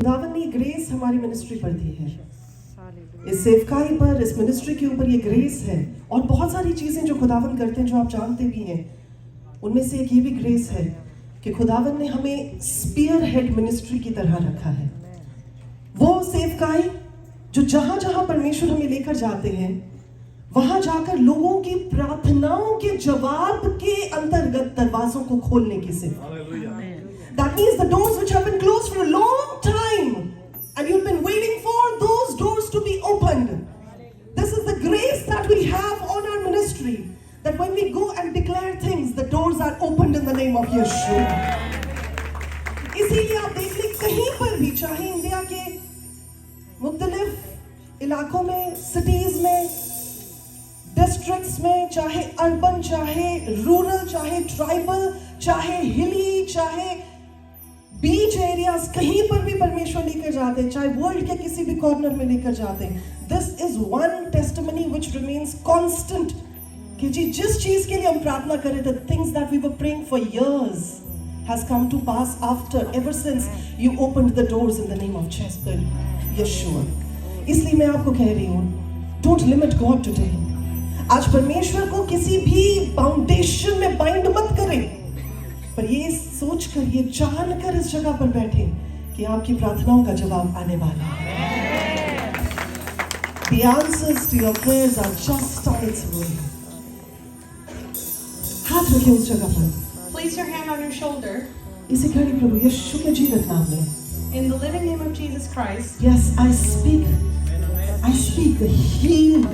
खुदावन ने ग्रेस हमारी मिनिस्ट्री पर दी है, इस सेवकाई पर, इस मिनिस्ट्री के ऊपर ये ग्रेस है। और बहुत सारी चीजें जो खुदावन करते हैं जो आप जानते भी हैं, उनमें से एक ये भी ग्रेस है कि खुदावन ने हमें स्पीयर हेड मिनिस्ट्री की तरह रखा है। वो सेवकाई जो जहां जहां परमेश्वर हमें लेकर जाते हैं, वहां जाकर लोगों की प्रार्थनाओं के जवाब के अंतर्गत दरवाजों को खोलने की सेवा। That means the doors which have been closed for a long time and you've been waiting for those doors to be opened. This is the grace that we have on our ministry, that when we go and declare things, the doors are opened in the name of Yeshua. इसीलिए आप देख लें कहीं पर भी, चाहे India के मुख्तलिफ इलाकों में, सिटीज में, डिस्ट्रिक्ट्स में, चाहे अर्बन, चाहे रूरल, चाहे ट्राइबल, चाहे हिली, चाहे बीच एरियाज, कहीं पर भी परमेश्वर लेकर जाते हैं, चाहे वर्ल्ड के किसी भी कॉर्नर में लेकर जाते हैं, this is one testimony which remains constant कि जी जिस चीज के लिए हम प्रार्थना कर रहे थे, things that we were praying for years has come to pass after, ever since you opened the doors in the name of Yeshua. इसलिए मैं आपको कह रही हूँ, don't limit God today. आज परमेश्वर को किसी भी फाउंडेशन में बाइंड मत करें, पर ये सोचकर, ये जानकर इस जगह पर बैठे कि आपकी प्रार्थनाओं का जवाब आने वाला है। The answers to your prayers are just on its way. हाथ रखिए उस जगह पर। Place your hand on your shoulder. इसे खड़ी प्रभु यीशु के जीवित नाम में। In the living name of Jesus Christ. Yes, I speak healing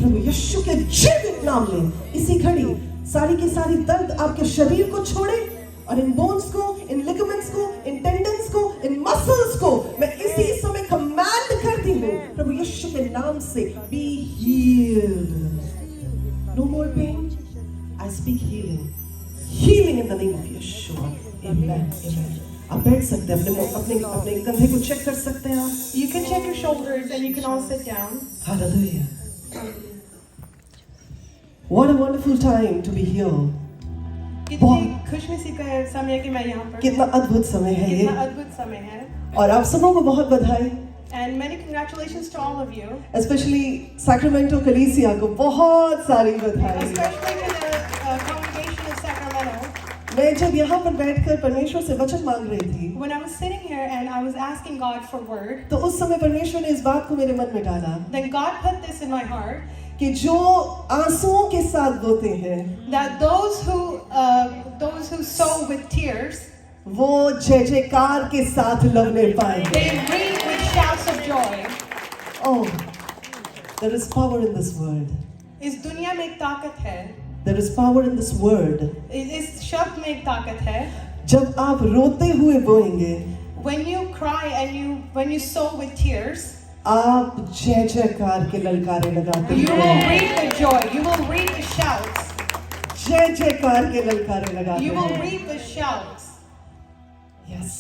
प्रभु यीशु के जीवित नाम में। इसी घड़ी सारी की सारी दर्द आपके शरीर को छोड़े और इन बोन्स को, इन लिगामेंट्स को, इन टेंडन्स को, इन मसल्स को मैं इसी समय कमांड करती हूँ प्रभु यीशु के नाम से, be healed. No more pain. I speak healing in the name of Yeshua. Amen. Amen. आप बैठ सकते हैं, अपने कंधे को चेक कर सकते हैं आप। You can check your shoulders and you can all sit down. Hallelujah. What a wonderful time to be here. कितनी खुशनसीब का समय कि मैं यहाँ पर। कितना अद्भुत समय है ये। कितना अद्भुत समय है। और आप सबों को बहुत बधाई। And many congratulations to all of you. Especially Sacramento Ecclesia को बहुत सारी बधाई। Especially to the congregation of Sacramento. मैं जब यहाँ पर बैठकर परमेश्वर से वचन मांग रही थी, When I was sitting here and I was asking God for word, तो उस समय परमेश्वर ने इस बात को मेरे मन में डाला then God put this in my heart कि जो आंसुओं के साथ बोते हैं, that those who sow with tears, वो जय जयकार के साथ लवने पाएंगे। they reap with shouts of joy. Oh, there is power in this word. इस दुनिया में एक ताकत है, There is power in this word. इस शब्द में एक ताकत है। जब आप रोते हुए बोएंगे, When you cry and when you sow with tears, आप जय जयकार के ललकारे लगाते you will हैं। reap the joy, you will reap the shouts, जय जयकार के ललकारे लगाते you will हैं। reap the shouts. Yes,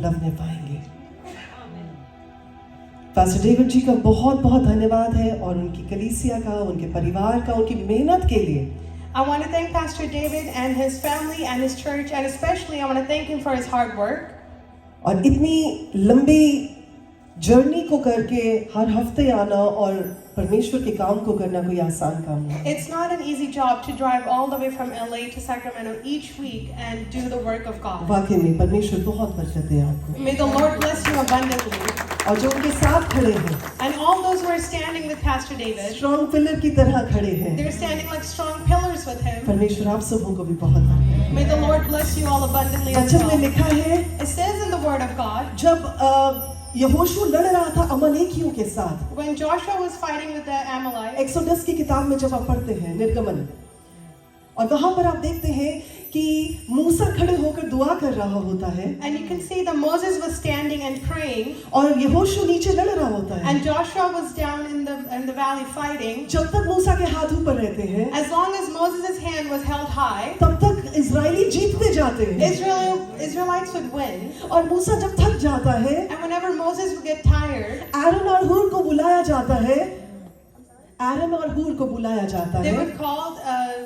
लवने पाएंगे। पास्टर डेविड जी का बहुत बहुत धन्यवाद है और उनकी कलीसिया का, उनके परिवार का, उनकी मेहनत के लिए। I want to thank Pastor David and his family and his church, and especially I want to thank him for his hard work. और इतनी लंबी जर्नी को करके हर हफ्ते आना और परमेश्वर के काम को करना कोई आसान काम नहीं। It's not an easy job to drive all the way from LA to Sacramento each week and do the work of God. वाकई में परमेश्वर बहुत बरकत दे आपको। May the Lord bless you abundantly. और जो उनके साथ खड़े हैं, And all those wू are standing with Pastor David, strong pillar की तरह खड़े हैं, they're standing like strong pillars with him. परमेश्वर आप सबों को भी बहुत बरकत दे। May the Lord bless you all abundantly as वचन में well. लिखा है, It says in the Word of God, जब यहोशू लड़ रहा था अमलेकियों के साथ, when Joshua was fighting with the Amalekites, exodus की किताब में जब आप पढ़ते हैं, निर्गमन, और वहां पर आप देखते हैं कि मूसा खड़े होकर दुआ कर रहा होता है, and you can see that Moses was standing and praying, और यहोशू नीचे लड़ रहा होता है। and Joshua was down in the valley fighting. जब तक मूसा के हाथ ऊपर रहते हैं, As long as Moses' hand was held high, तब तक इजरायली जीतते जाते हैं। Israelites would win. और मूसा जब थक जाता है, And whenever Moses would get tired, Aron और हूर को बुलाया जाता है। आरोन और हूर को बुलाया जाता they है। would call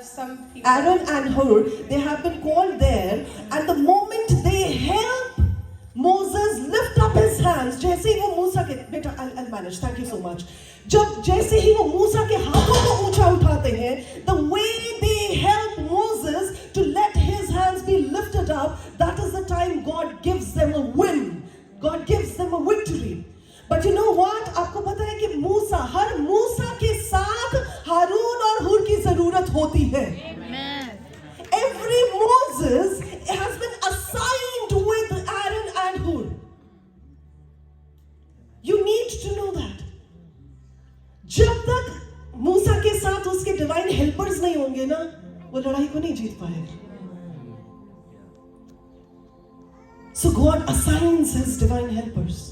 some people. Aaron and Hur, they have been called there, and the moment they help Moses lift up his hands. जैसे ही वो मूसा के बेटा I'll manage. Thank you so much. जब जैसे ही वो मूसा के हाथों को ऊंचा उठाते हैं, the way they help Moses to let his hands be lifted up, that is the time God gives them a win. God gives them a victory. But you know what? आपको पता है कि मूसा, हर मूसा के साथ हारून और हुर की जरूरत होती है. Every Moses has been assigned with Aaron and Hur. You need to know that. जब तक मूसा के साथ उसके डिवाइन हेल्पर्स नहीं होंगे ना, वो लड़ाई को नहीं जीत पाएगा. So God assigns his divine helpers.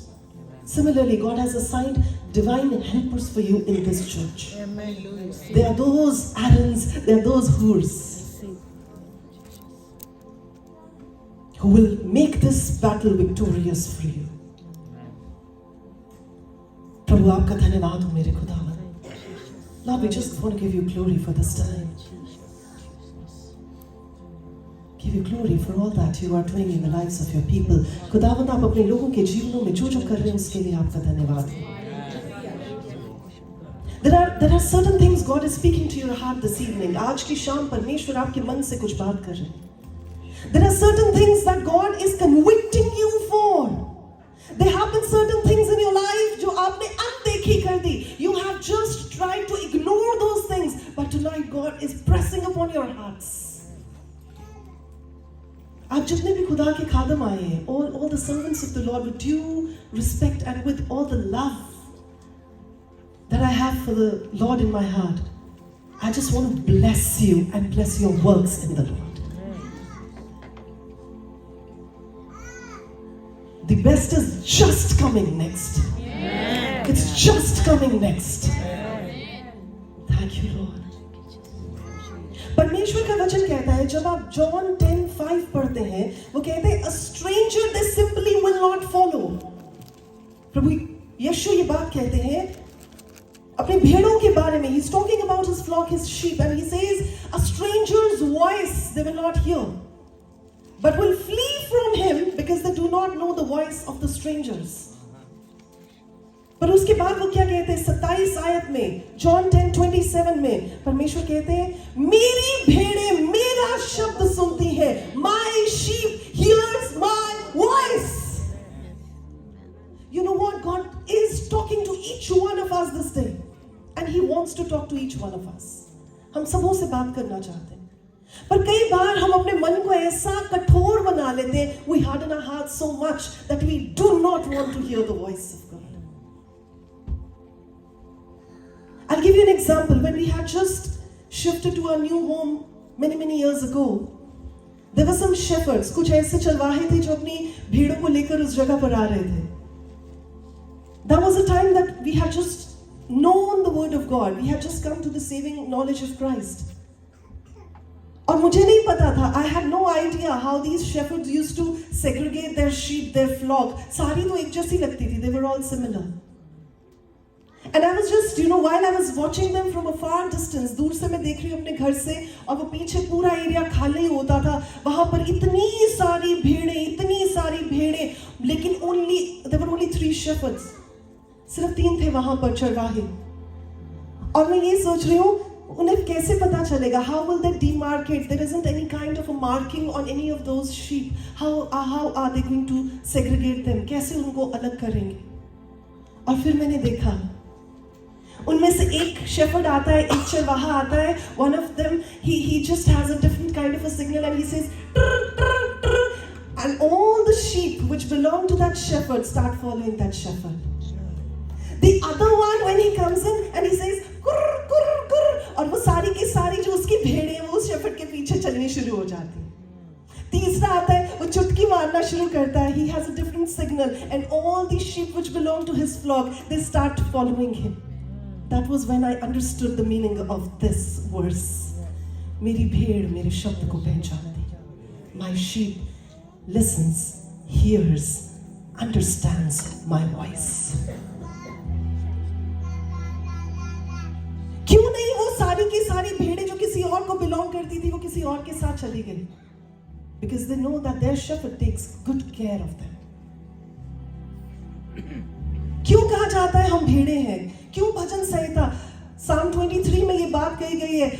Similarly, God has assigned divine helpers for you in this church. They are those Aarons, they are those Hurs, who will make this battle victorious for you. प्रभु आपका धन्यवाद हो मेरे खुदावन. Lord, we just want to give you glory for this time. Give you glory for all that you are doing in the lives of your people. खुदावन आप अपने लोगों के जीवनों में जो जो कर रहे हैं उसके लिए आपका धन्यवाद. There are certain things God is speaking to your heart this evening. आज की शाम परमेश्वर आपके मन से कुछ बात कर रहे हैं. There are certain things that God is convicting you for. There have been certain things in your life जो आपने अनदेखी कर दी. You have just tried to ignore those things, but tonight God is pressing upon your hearts. आप जितने भी खुदा के खादम आए हैं, all the servants of the Lord, with due respect and with all the love that I have for the Lord in my heart, I just want to bless you and bless your works in the Lord. The best is just coming next. Yes. It's just coming next. Yes. Thank you, Lord. परमेश्वर का वचन कहता है, जब आप John 10:5 पढ़ते हैं, वो कहते हैं, a stranger they simply will not follow. प्रभु यीशु ये बात कहते हैं अपने भेड़ों के बारे में. He's talking about his flock, his sheep, and he says, a stranger's voice they will not hear, but will flee from him because they do not know the voice of the strangers. पर उसके बाद वो क्या कहते हैं 27 आयत में, John 10:27 में परमेश्वर कहते हैं, मेरी भेड़ें मेरा शब्द सुनती हैं. My sheep hears my voice. You know what? God is talking to each one of us this day, and He wants to talk to each one of us. हम सबों से बात करना चाहते हैं, पर कई बार हम अपने मन को ऐसा कठोर बना लेते हैं. We harden our hearts so much that we do not want to hear the voice of God. I'll give you an example. When we had just shifted to our new home many years ago, there were some shepherds. कुछ ऐसे चरवाहे थे जो अपनी भेड़ों को लेकर उस जगह पर आ रहे थे. That was a time that we had just known the word of God. We had just come to the saving knowledge of Christ. और मुझे नहीं पता था. I had no idea how these shepherds used to segregate their sheep, their flock. सारी तो एक जैसी लगती थी. They were all similar. And I was just, while I was watching them from a far distance, दूर से मैं देख रही हूँ अपने घर से, और वो पीछे पूरा एरिया खाली होता था. वहाँ पर इतनी सारी भेड़ें, लेकिन there were only 3 shepherds. सिर्फ 3 थे वहाँ पर चरवाहे. और मैं ये सोच रही हूँ, उन्हें कैसे पता चलेगा? How will they demarcate? There isn't any kind of a marking on any of those sheep. How are they going to segregate them? कैसे उनको अलग करेंगे? और फिर मैंने देखा, उनमें से एक shepherd आता है, एक चरवाहा आता है. One of them, he just has a different kind of a signal, and he says, trr, trr, trr, and all the sheep which belong to that shepherd start following that shepherd. The other one, when he comes in and he says, kurr, kurr, kurr, और वो सारी की सारी जो उसकी भेड़ें हैं वो उस shepherd के पीछे चलनी शुरू हो जाती हैं. तीसरा आता है, वो चुटकी मारना शुरू करता है. He has a different signal, and all the sheep which belong to his flock, they start following him. That was when I understood the meaning of this verse. मेरी भेड़ मेरे शब्द को पहचानती है. My sheep listens, hears, understands my voice. क्यों नहीं वो सारी की सारी भेड़ें जो किसी और को बिलोंग करती थी, वो किसी और के साथ चली गई? Because they know that their shepherd takes good care of them. क्यों कहा जाता है हम भेड़े हैं? क्यों भजन संहिता Psalm 23 में ये बात कही गई है,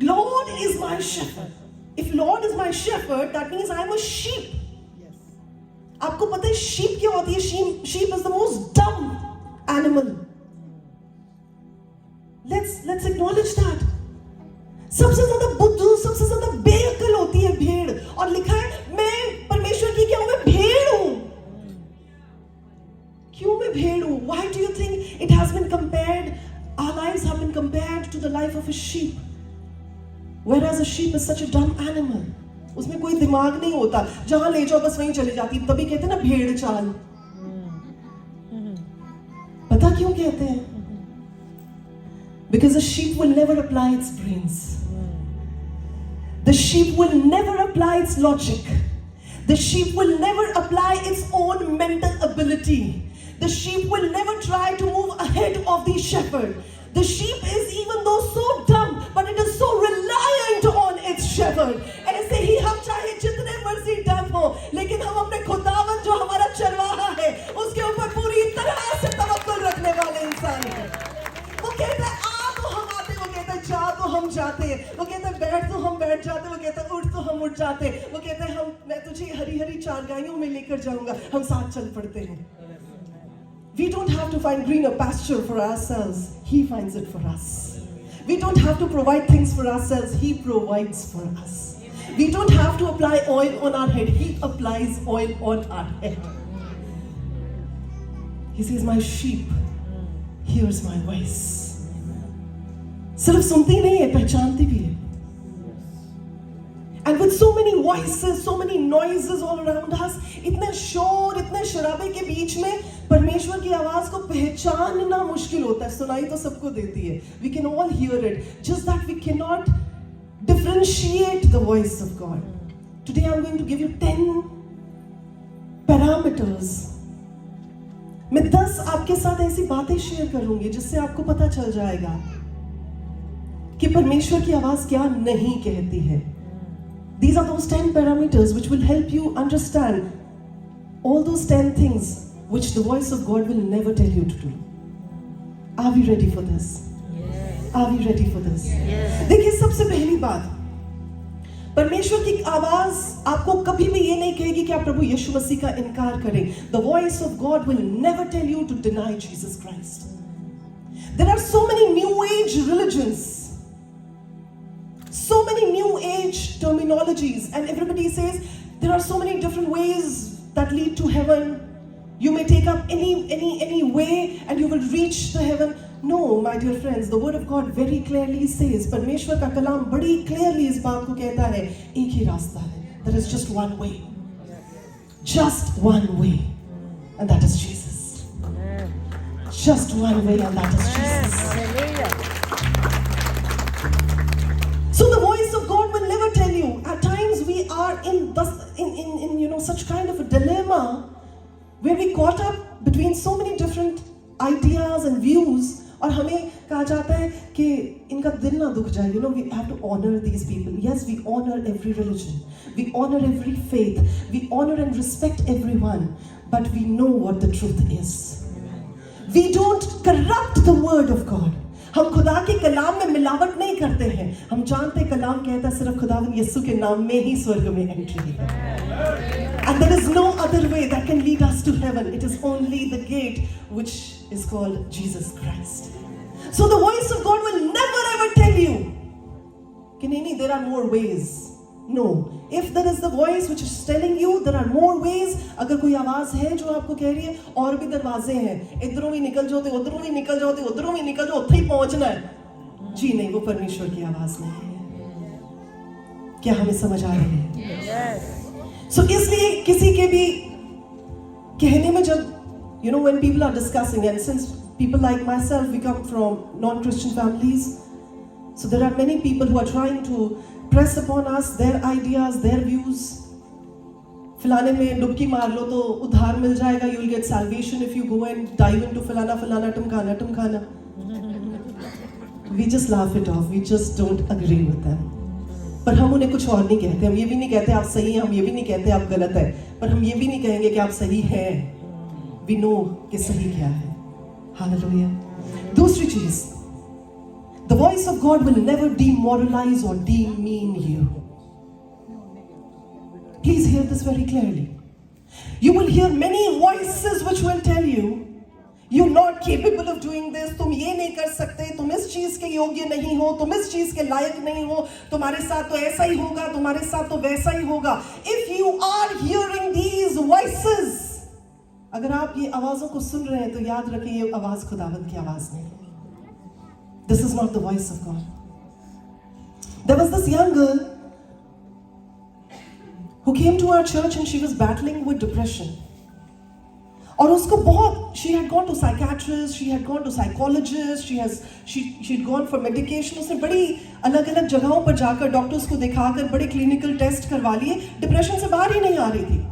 Lord is my shepherd. If Lord is my shepherd, that means I am a sheep. आपको पता है sheep क्या होती है? Sheep is the most dumb animal. Let's acknowledge that. सबसे ज्यादा बुद्धू, सबसे ज्यादा बेअक्ल होती है भेड़, और लिखा है मैं परमेश्वर की क्या हूं? मैं भेड़ हूं। क्यों मैं भेड़ हूं? Why do you think it has been compared? Our lives have been compared to the life of a sheep. Whereas a sheep is such a dumb animal. उसमें कोई दिमाग नहीं होता, जहां ले जाओ बस वहीं चली जाती। तभी कहते हैं ना भेड़ चाल। पता क्यों कहते हैं? Because a sheep will never apply its brains. The sheep will never apply its logic. The sheep will never apply its own mental ability. The sheep will never try to move ahead of the shepherd. The sheep is even though so dumb, but it is so reliant on its shepherd. ऐसे ही हम चाहे जितने मर्जी dumb हो, लेकिन हम अपने खुदावन जो हमारा चरवाहा है, उसके ऊपर पूरी तरह से तवक्कुल रखने वाले इंसान हैं। वो कहता है आ तो हम आते, वो कहता है जा तो हम जाते, वो कहता है बैठ तो हम बैठ जाते, वो कहता है उठ तो हम उठ जाते, वो कहता है मैं तुझे हरी हरी चारगाइयों में लेकर जाऊंगा, हम साथ चल पड़ते हैं। We don't have to find greener pasture for ourselves. He finds it for us. We don't have to provide things for ourselves. He provides for us. We don't have to apply oil on our head. He applies oil on our head. He says, my sheep hears my voice. सिर्फ सुनती नहीं है, पहचानती भी है। And with so many voices, so many noises all around us, इतने शोर, इतने शराबे के बीच में परमेश्वर की आवाज को पहचानना मुश्किल होता है। सुनाई तो सबको देती है, we can all hear it, just that we cannot differentiate the voice of God. Today I'm going to give you 10 parameters. मैं 10 आपके साथ ऐसी बातें शेयर करूंगी जिससे आपको पता चल जाएगा कि परमेश्वर की आवाज क्या नहीं कहती है। These are those 10 parameters which will help you understand all those 10 things which the voice of God will never tell you to do. Are we ready for this? Yes. Are we ready for this? Yes. देखिए सबसे पहली बात, परमेश्वर की आवाज आपको कभी भी ये नहीं कहेगी कि आप प्रभु यीशु मसीह का इनकार करें। The voice of God will never tell you to deny Jesus Christ. There are so many new age religions, so many new age terminologies, and everybody says there are so many different ways that lead to heaven. You may take up any way and you will reach the heaven. No, my dear friends, the word of God very clearly says, परमेश्वर का कलाम बड़ी clearly इस बात को कहता है, एक ही रास्ता है. There is just one way. Just one way. And that is Jesus. Just one way, and that is Jesus. So the voice of God will never tell you. At times we are in such kind of a dilemma where we caught up between so many different ideas and views, और हमें कहा जाता है कि इनका दिल ना दुख जाए. We have to honor these people. Yes, we honor every religion, we honor every faith, we honor and respect everyone, but we know what the truth is. We don't corrupt the word of God. हम खुदा के कलाम में मिलावट नहीं करते हैं. हम जानते कलाम कहता है सिर्फ खुदावन यीशु के नाम में ही स्वर्ग में एंट्री है. And there is no other way that can lead us to heaven. It is only the gate which is called Jesus Christ. So the voice of God will never ever tell you कि नहीं, there are more ways. No. If there is the voice which is telling you there are more ways, अगर कोई आवाज है जो आपको कह रही है और भी दरवाजे हैं, इधरों भी निकल जाओ, उधरों भी निकल जाओ, उधरों भी निकल जाओ, उत्थे ही पहुंचना है, जी नहीं, वो परमेश्वर की आवाज नहीं है. क्या हमें समझ आ रही है? Yes. So इसलिए किसी के भी कहने में जब when people are discussing, and since people like myself, we come from non-Christian families, so there are many people who are trying to press upon us their ideas, their views. फलाने में डुबकी मार लो तो उद्धार मिल जाएगा. You will get salvation if you go and dive into फलाना टमकाना. We just laugh it off. We just don't agree with them. पर हम उन्हें कुछ और नहीं कहते. हम ये भी नहीं कहते आप सही हैं, हम ये भी नहीं कहते आप गलत है, पर हम ये भी नहीं कहेंगे कि आप सही हैं. we know कि सही क्या है. Hallelujah. दूसरी चीज, the voice of God will never demoralize or demean you. Please hear this very clearly. You will hear many voices which will tell you, you're not capable of doing this, तुम ये नहीं कर सकते, तुम इस चीज के योग्य नहीं हो, तुम इस चीज के लायक नहीं हो, तुम्हारे साथ तो ऐसा ही होगा, तुम्हारे साथ तो वैसा ही होगा. If you are hearing these voices, अगर आप ये आवाजों को सुन रहे हैं तो याद रखें ये आवाज खुदावंद की आवाज नहीं. This is not the voice of God. There was this young girl who came to our church and she was battling with depression. और उसको बहुत, she had gone to psychiatrist, she had gone to psychologist, she'd gone for medication. उसने बड़ी अलग-अलग जगहों पर जाकर doctors को दिखाकर बड़े क्लिनिकल टेस्ट करवा लिए, डिप्रेशन से बाहर ही नहीं आ रही थी.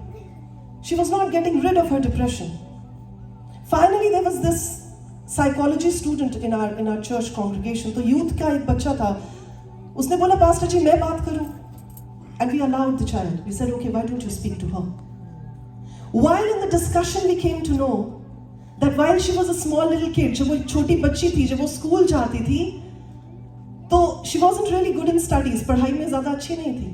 She was not getting rid of her depression. Finally there was this psychology student in our church congregation. तो यूथ का एक बच्चा था, उसने बोला पास्टर जी मैं बात करूं. And we allowed the child. We said, okay, why don't you speak to her? While in the discussion, we came to know that while she was a small little kid, जब वो एक छोटी बच्ची थी, जब वो स्कूल जाती थी, तो she wasn't really good in studies, पढ़ाई में ज़्यादा अच्छी नहीं थी.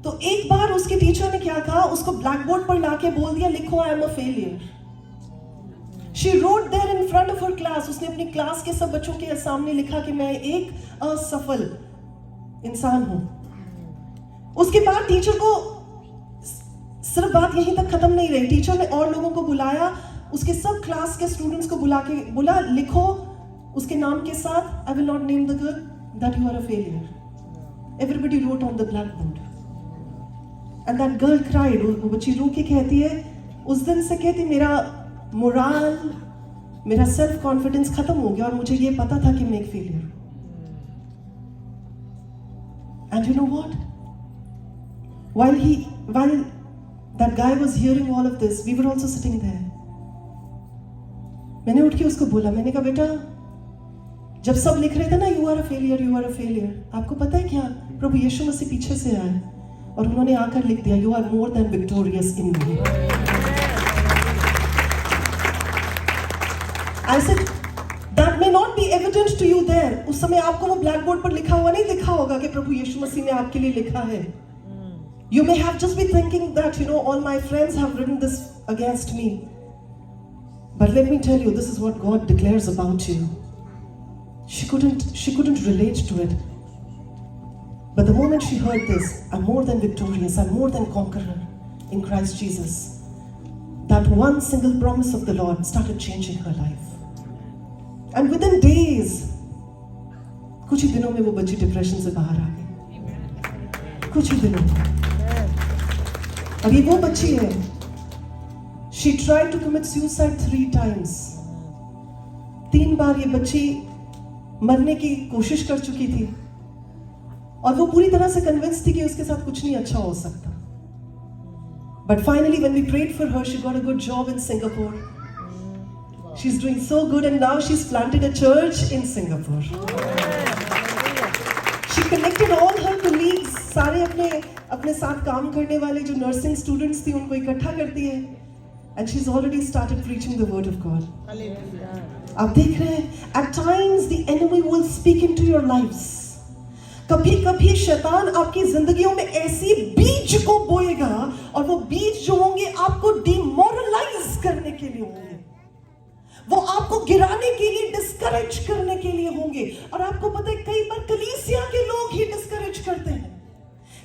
तो एक बार उसके टीचर ने क्या कहा, उसको ब्लैक बोर्ड पर लाके बोल दिया, लिखो I am a failure. She wrote there in front of her class. उसने अपनी क्लास के सब बच्चों के सामने लिखा कि मैं एक असफल इंसान हूँ. उसके बाद टीचर को सिर्फ बात यहीं तक खत्म नहीं रही. टीचर ने और लोगों को बुलाया, उसके सब क्लास के स्टूडेंट्स को बोला लिखो उसके नाम के साथ, I will not name the girl, that you are a failure. Everybody wrote on the blackboard. And that girl cried. वो बच्ची रो के कहती है, उस दिन से कहती मेरा मोरल, मेरा सेल्फ कॉन्फिडेंस खत्म हो गया और मुझे ये पता था कि मैं एक फेलियर हूं. And you know what? While that guy was hearing all of this, we were also sitting there. मैंने उठ के उसको बोला, मैंने कहा बेटा जब सब लिख रहे थे ना you are a failure, you are a failure, आपको पता है क्या, प्रभु यीशु मसीह पीछे से आए और उन्होंने आकर लिख दिया you are more than victorious in me. I said that may not be evident to you there. उस समय आपको वो ब्लैक बोर्ड पर लिखा हुआ नहीं दिखा होगा कि प्रभु यीशु मसीह ने आपके लिए लिखा है. You may have just been thinking that, all my friends have written this against me. But let me tell you, this is what God declares about you. She couldn't relate to it. But the moment she heard this, I'm more than victorious, I'm more than conqueror in Christ Jesus. That one single promise of the Lord started changing her life. And within days, कुछ ही दिनों में वो बच्ची depression से बाहर आ गई. कुछ ही दिनों में. और ये वो बच्ची है, she tried to commit suicide 3 times. 3 बार ये बच्ची मरने की कोशिश कर चुकी थी और वो पूरी तरह से कन्विंस थी कि उसके साथ कुछ नहीं अच्छा हो सकता. But finally when we prayed for her, she got a good job in Singapore. She's doing so good and now she's planted a church in Singapore. She connected all her colleagues, सारे अपने साथ काम करने वाले जो nursing students थी उनको इकट्ठा करती है. And she's already started preaching the word of God. आप देख रहे हैं, at times the enemy will speak into your lives. कभी-कभी शैतान आपकी जिंदगियों में ऐसी बीज को बोएगा और वो बीज जो होंगे आपको डिमोरलाइज करने के लिए होंगे. वो आपको गिराने के लिए, डिस्करेज करने के लिए होंगे. और आपको पता है कई बार कलीसिया के लोग ही डिस्करेज करते हैं,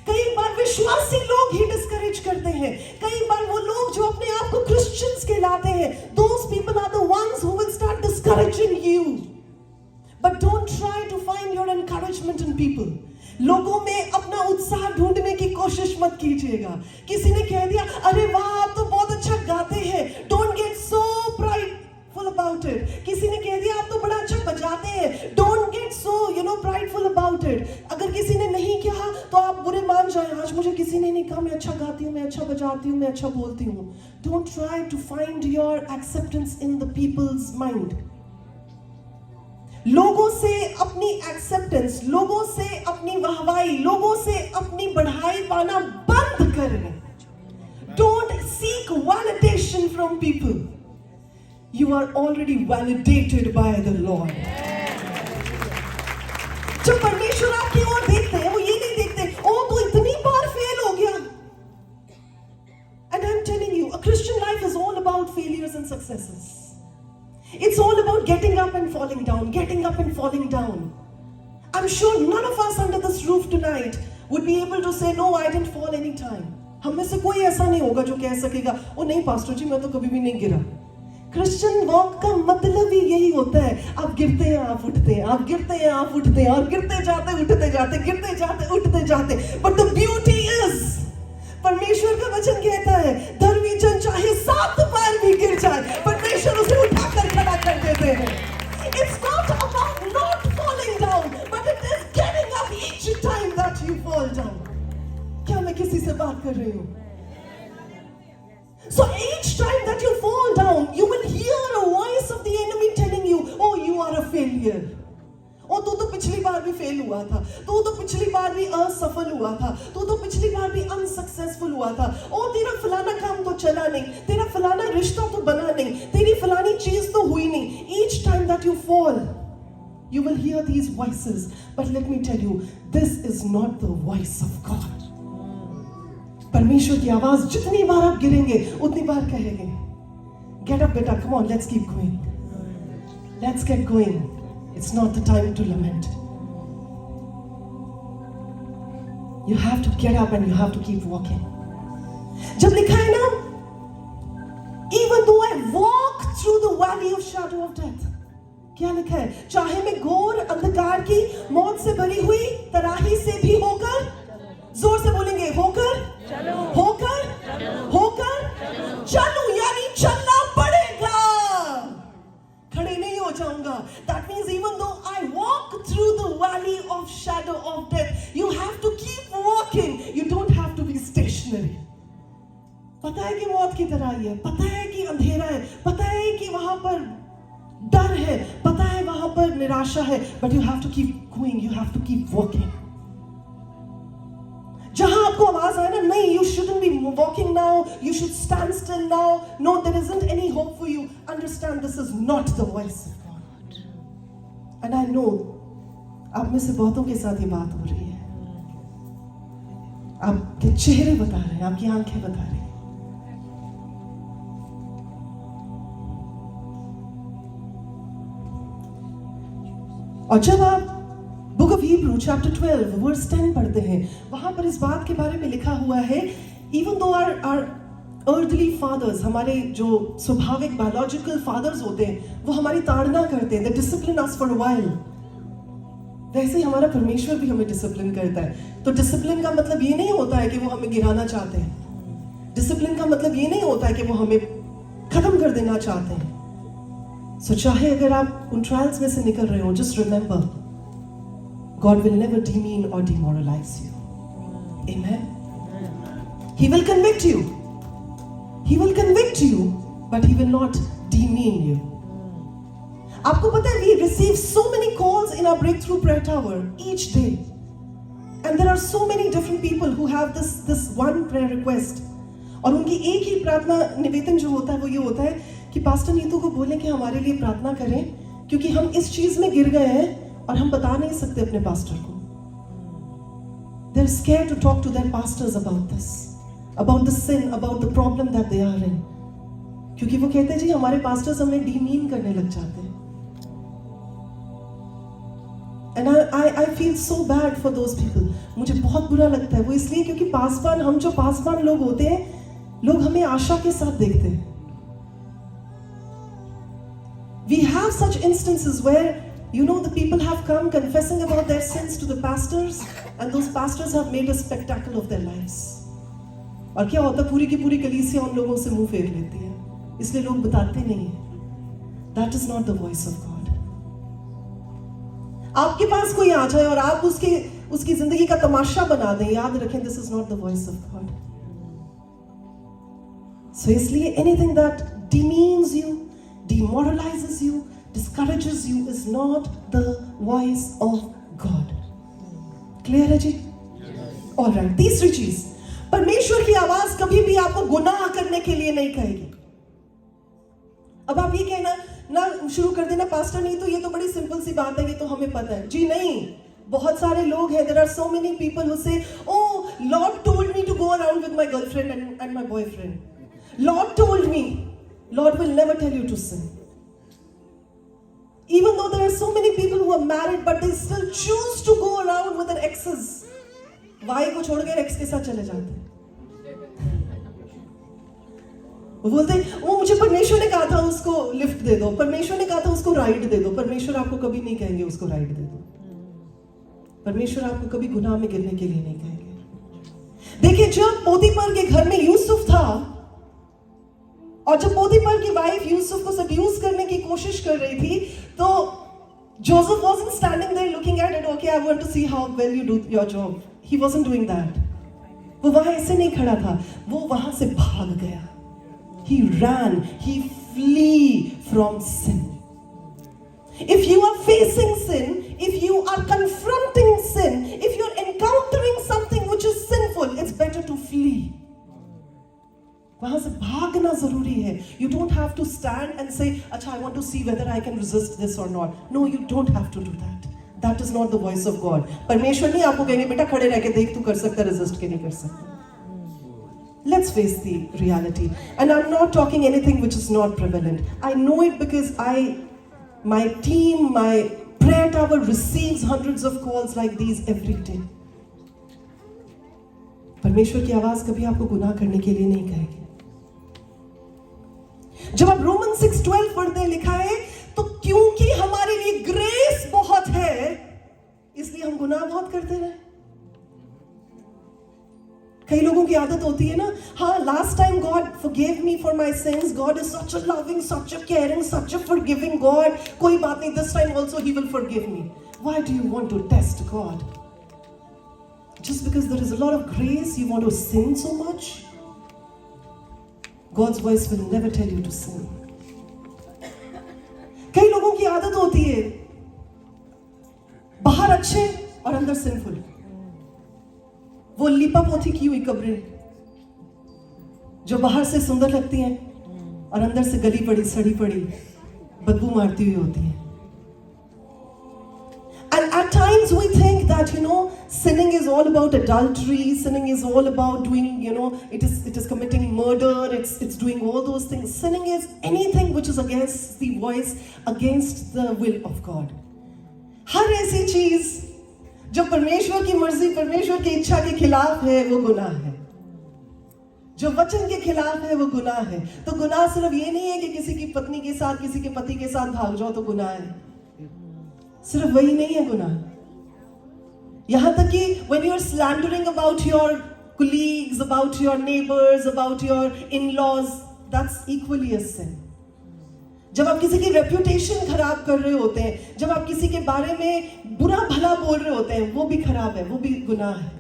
कई बार विश्वासी लोग ही डिस्करेज करते हैं, कई बार वो लोग जो अपने आप को क्रिश्चियंस कहलाते हैं, those people are the ones who will start discouraging you. But don't try to find your encouragement in people. लोगों में अपना उत्साह ढूंढने की कोशिश मत कीजिएगा. किसी ने कह दिया अरे वाह आप तो बहुत अच्छा गाते हैं, don't get so prideful about it. किसी ने कह दिया आप तो बड़ा अच्छा बजाते हैं, don't get so prideful about it. अगर किसी ने नहीं कहा तो आप बुरे मान जाएं, आज मुझे किसी ने नहीं कहा मैं अच्छा गाती हूँ, मैं अच्छा बजाती हूँ, मैं अच्छा बोलती हूँ. Don't try to find your acceptance in the people's mind. लोगों से अपनी एक्सेप्टेंस, लोगों से अपनी वाहवाही, लोगों से अपनी बढ़ाई पाना बंद करें. Don't seek validation from people. you are already validated by the Lord. जब परमेश्वर आपकी ओर देखते हैं, वो ये नहीं देखते, ओ तो इतनी बार फेल हो गया. And I'm telling you, a Christian life is all about failures and successes. It's all about getting up and falling down, getting up and falling down. I'm sure none of us under this roof tonight would be able to say, no, I didn't fall any time. हम में से कोई ऐसा नहीं होगा जो कह सकेगा, ओ नहीं पास्टर जी, मैं तो कभी भी नहीं गिरा. क्रिश्चियन वॉक का मतलब ही यही होता है, आप गिरते हैं आप उठते हैं, आप गिरते हैं आप उठते हैं, और गिरते जाते उठते जाते, गिरते जाते उठते जाते. बट द ब्यूटी इज, परमेश्वर का वचन कहता है, धर्मी जन चाहे 7 बार भी गिर जाए, परमेश्वर उसे उठाकर खड़ा कर देते हैं. It's not about not falling down, but it is getting up each time that you fall down. क्या मैं किसी से बात कर रही हूँ? So each time that you fall down, you will hear a voice of the enemy telling you, oh, you are a failure. ओ तो पिछली बार भी फेल हुआ था, तो पिछली बार भी असफल हुआ था, तो पिछली बार भी अनसक्सेसफुल हुआ था, ओ तेरा फलाना काम तो चला नहीं, तेरा फलाना रिश्ता तो बना नहीं, तेरी फलानी चीज तो हुई नहीं. Each time that you fall, you will hear these voices. But let me tell you, this is not the voice of God. परमेश्वर की आवाज जितनी बार आप गिरेंगे उतनी बार कहेंगे, get up बेटा, come on, let's keep going, let's get going. It's not the time to lament. You have to get up and you have to keep walking. जब लिखा है ना, even though I walk through the valley of shadow of death, क्या लिखा है? चाहे मैं घोर अंधकार की मौत से भरी हुई तराही से भी होकर, जोर से बोलेंगे, होकर चलूं, यानी चलना पड़ेगा, खड़े नहीं हो जाऊंगा. That means even though I walk through the valley of shadow of death, you have to keep walking. You don't have to be stationary. पता है कि मौत की तराई है, पता है कि अंधेरा है, पता है कि वहां पर डर है, पता है वहां पर निराशा है, but you have to keep going, you have to keep walking. जहां आपको आवाज आए ना, नहीं, you shouldn't be walking now, you should stand still now, no, there isn't any hope for you, understand this is not the voice of God. And I know आप में से बहुतों के साथ ये बात हो रही है, आपके चेहरे बता रहे हैं, आपकी आंखें बता रही हैं. और जब आप book of Hebrew chapter 12 verse 10 पढ़ते हैं, वहां पर इस बात के बारे में लिखा हुआ है, even though our earthly fathers, हमारे जो स्वाभाविक बायोलॉजिकल फादर्स होते हैं, वो हमारी ताड़ना करते हैं, they discipline us for a while, वैसे ही हमारा परमेश्वर भी हमें डिसिप्लिन करता है. तो डिसिप्लिन का मतलब ये नहीं होता है कि वो हमें गिराना चाहते हैं, डिसिप्लिन का मतलब ये नहीं होता है कि वो हमें खत्म कर देना चाहते हैं. सो चाहे अगर आप उन ट्रायल्स में से निकल रहे हो, just remember, God will never demean or demoralize you. Amen. He will convict you. He will convict you, but he will not demean you. आपको पता है, we receive so many calls in our breakthrough prayer tower each day, and there are so many different people who have this one prayer request. और उनकी एक ही प्रार्थना निवेदन जो होता है वो ये होता है कि पास्टर नीतू को बोलें कि हमारे लिए प्रार्थना करें, क्योंकि हम इस चीज में गिर गए हैं और हम बता नहीं सकते अपने पास्टर को. They're scared to talk to their pastors about this, about the sin, about the problem that they are in. क्योंकि वो कहते हैं जी हमारे पास्टर्स हमें डीमीन करने लग जाते हैं. And I feel so bad for those people. मुझे बहुत बुरा लगता है. वो इसलिए क्योंकि पासवान, हम जो पासवान लोग होते हैं, लोग हमें आशा के साथ देखते हैं. We have such instances where, you know, the people have come confessing about their sins to the pastors, and those pastors have made a spectacle of their lives. और क्या होता है, पूरी की पूरी कलीसिया उन लोगों से मुंह फेर लेती है, इसलिए लोग बताते नहीं हैं. That is not the voice of God. आपके पास कोई आ जाए और आप उसकी जिंदगी का तमाशा बना दें, याद रखें, this is not the voice of God. So इसलिए anything that demeans you, demoralizes you, discourages you is not the voice of God. Clear है जी? All right. तीसरी चीज, परमेश्वर की आवाज कभी भी आपको गुनाह करने के लिए नहीं कहेगी. अब आप ये कहना ना शुरू कर देना, पास्टर नहीं तो ये तो बड़ी सिंपल सी बात है, ये तो हमें पता है। जी नहीं, बहुत सारे लोग हैं, there are so many people who say, oh Lord told me to go around with my girlfriend and my boyfriend. Lord told me. Lord will never tell you to sin. Even though there are so many people who are married but they still choose to go around with their exes. Y को छोड़ कर x के साथ चले जाते हैं। वो बोलते वो मुझे परमेश्वर ने कहा था उसको लिफ्ट दे दो, परमेश्वर ने कहा था उसको राइड दे दो। परमेश्वर आपको कभी नहीं कहेंगे उसको राइड दे दो। परमेश्वर आपको कभी गुनाह में गिरने के लिए नहीं कहेंगे। देखिए, जब पोतीफर के घर में यूसुफ था और जब पोतीफर की वाइफ यूसुफ को सड्यूस करने की कोशिश कर रही थी, तो Joseph wasn't standing there looking at it, okay, I want to see how well you do your job. He wasn't doing that. वो वहां ऐसे नहीं खड़ा था, वो वहां से भाग गया। He ran, he flee from sin. If you are facing sin, if you are confronting sin, if you are encountering something which is sinful, it's better to flee. वहां से भागना जरूरी है। You don't have to stand and say, अच्छा, I want to see whether I can resist this or not. No, you don't have to do that. That is not the voice of God. परमेश्वर नहीं आपको कहेंगे बेटा खड़े रह के देख, तू कर सकता, resist के नहीं कर सकता। Let's face the reality. And I'm not talking anything which is not prevalent. I know it because my team, my prayer tower receives hundreds of calls like these every day. परमेश्वर की आवाज कभी आपको गुनाह करने के लिए नहीं कहेगी। जब आप रोमन 6:12 पढ़ते हैं, लिखा है तो क्योंकि हमारे लिए ग्रेस बहुत है इसलिए हम गुनाह बहुत करते रहे। कई लोगों की आदत होती है ना, हाँ, last time God forgave me for my sins, God is such a loving, such a caring, such a forgiving God, कोई बात नहीं, this time also he will forgive me. Why do you want to test God? Just because there is a lot of grace you want to sin so much? God's voice will never tell you to sin. कई लोगों की आदत होती है बाहर अच्छे और अंदर सिंफुल। वो लिपा पोथी की हुई कब्रें जो बाहर से सुंदर लगती हैं और अंदर से गली पड़ी, सड़ी पड़ी, बदबू मारती हुई होती हैं। And at times we think that, sinning is all about adultery, sinning is all about doing, it is committing murder, it's doing all those things. Sinning is anything which is against the voice, against the will of God. हर ऐसी चीज जो परमेश्वर की मर्जी, परमेश्वर की इच्छा के खिलाफ है, वो गुनाह है। जो वचन के खिलाफ है, वो गुनाह है। तो गुनाह सिर्फ ये नहीं है कि किसी की पत्नी के साथ, किसी के पति के साथ भाग जाओ तो गुनाह है। सिर्फ वही नहीं है गुनाह। यहां तक कि when you are slandering about your colleagues, about your neighbors, about your in-laws, that's equally a sin. जब आप किसी की रेप्यूटेशन खराब कर रहे होते हैं, जब आप किसी के बारे में बुरा भला बोल रहे होते हैं, वो भी खराब है, वो भी गुनाह है।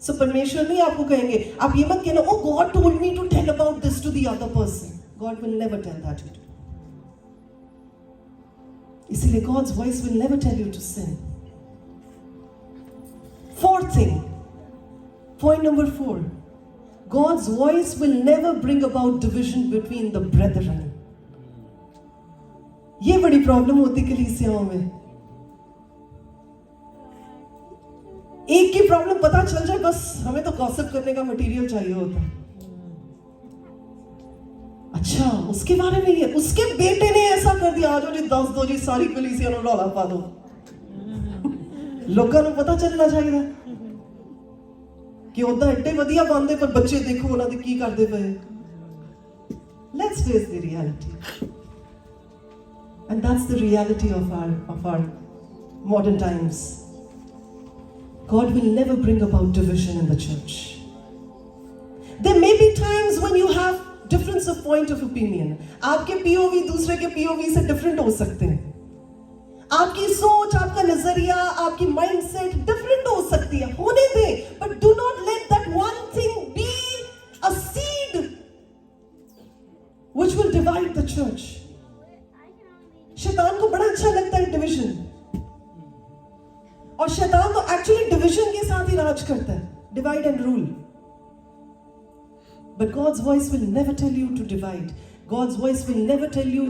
सो परमेश्वर नहीं आपको कहेंगे, आप ये मत कहना, oh God told me to tell about this to the other person. God will never tell that to you. इसीलिए God's voice will never tell you to sin. Fourth thing, point number 4, God's voice will never bring about division between the brethren. ये बड़ी problem होती कलीसियाओं में। एक की problem पता चल जाए, बस हमें तो गॉसिप करने का मटेरियल चाहिए होता है। अच्छा, उसके बारे में ये, उसके बेटे ने ऐसा कर दिया, आज जी दस दो जी, सारी कलीसिया ਨੂੰ ਰੌਲਾ ਪਾ ਦੋ। ਲੋਕਾਂ ਨੂੰ ਪਤਾ ਚੱਲਣਾ ਚਾਹੀਦਾ कि ਉਹਦਾ ਐਡੇ ਵਧੀਆ ਬੰਦੇ, ਪਰ ਬੱਚੇ ਦੇਖੋ ਉਹਨਾਂ ਦੇ ਕੀ ਕਰਦੇ ਪਏ। Let's face the reality. And that's the reality of our modern times. God will never bring about division in the church. There may be times when you have difference of point of opinion. आपके POV दूसरे के POV से different हो सकते हैं। आपकी सोच, आपका नजरिया, आपकी mindset different हो सकती है, होने दें, but do not let that one thing be a seed which will divide the church. शैतान को बड़ा अच्छा लगता है डिवीजन, और शैतान तो एक्चुअली डिवीजन के साथ ही राज करता है, divide and rule. But God's voice will never tell you to divide. God's voice will never tell you